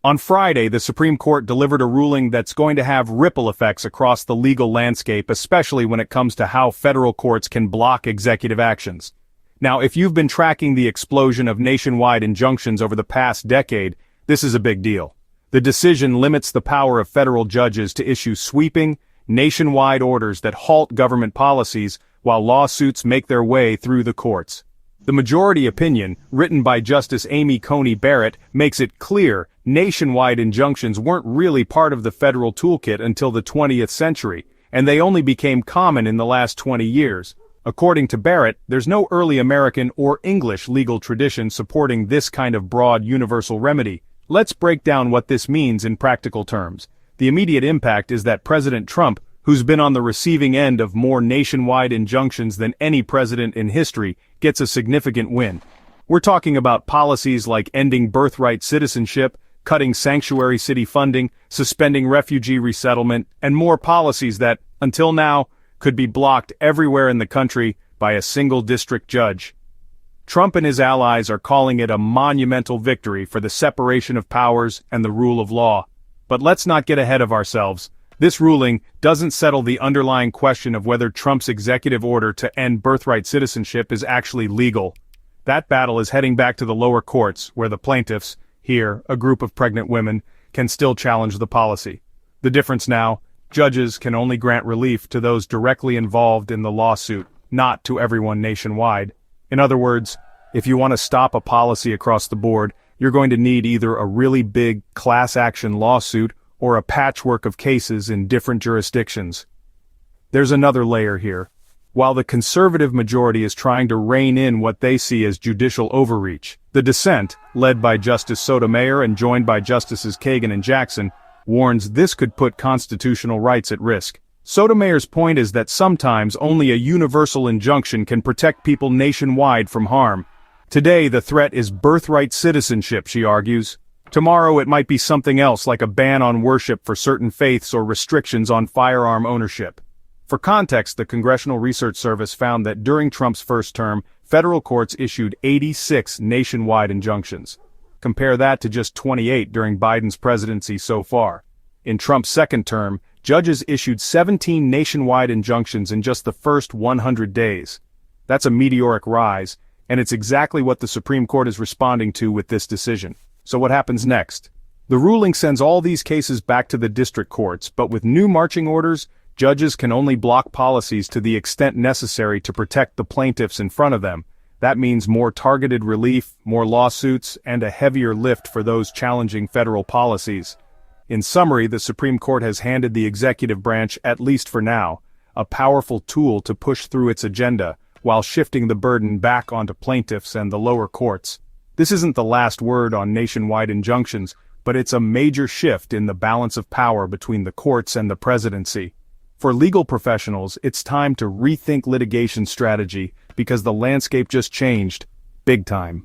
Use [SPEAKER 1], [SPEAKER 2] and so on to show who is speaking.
[SPEAKER 1] On Friday, the Supreme Court delivered a ruling that's going to have ripple effects across the legal landscape, especially when it comes to how federal courts can block executive actions. Now, if you've been tracking the explosion of nationwide injunctions over the past decade, this is a big deal. The decision limits the power of federal judges to issue sweeping, nationwide orders that halt government policies while lawsuits make their way through the courts. The majority opinion, written by Justice Amy Coney Barrett, makes it clear nationwide injunctions weren't really part of the federal toolkit until the 20th century, and they only became common in the last 20 years. According to Barrett, there's no early American or English legal tradition supporting this kind of broad universal remedy. Let's break down what this means in practical terms. The immediate impact is that President Trump, who's been on the receiving end of more nationwide injunctions than any president in history, gets a significant win. We're talking about policies like ending birthright citizenship, cutting sanctuary city funding, suspending refugee resettlement, and more policies that, until now, could be blocked everywhere in the country by a single district judge. Trump and his allies are calling it a monumental victory for the separation of powers and the rule of law. But let's not get ahead of ourselves. This ruling doesn't settle the underlying question of whether Trump's executive order to end birthright citizenship is actually legal. That battle is heading back to the lower courts, where the plaintiffs, here, a group of pregnant women, can still challenge the policy. The difference now, judges can only grant relief to those directly involved in the lawsuit, not to everyone nationwide. In other words, if you want to stop a policy across the board, you're going to need either a really big class action lawsuit or a patchwork of cases in different jurisdictions. There's another layer here. While the conservative majority is trying to rein in what they see as judicial overreach, the dissent, led by Justice Sotomayor and joined by Justices Kagan and Jackson, warns this could put constitutional rights at risk. Sotomayor's point is that sometimes only a universal injunction can protect people nationwide from harm. Today the threat is birthright citizenship, she argues. Tomorrow it might be something else, like a ban on worship for certain faiths or restrictions on firearm ownership. For context, the Congressional Research Service found that during Trump's first term, federal courts issued 86 nationwide injunctions. Compare that to just 28 during Biden's presidency so far. In Trump's second term, judges issued 17 nationwide injunctions in just the first 100 days. That's a meteoric rise, and it's exactly what the Supreme Court is responding to with this decision. So what happens next? The ruling sends all these cases back to the district courts, but with new marching orders, judges can only block policies to the extent necessary to protect the plaintiffs in front of them. That means more targeted relief, more lawsuits, and a heavier lift for those challenging federal policies. In summary, the Supreme Court has handed the executive branch, at least for now, a powerful tool to push through its agenda, while shifting the burden back onto plaintiffs and the lower courts. This isn't the last word on nationwide injunctions, but it's a major shift in the balance of power between the courts and the presidency. For legal professionals, it's time to rethink litigation strategy because the landscape just changed, big time.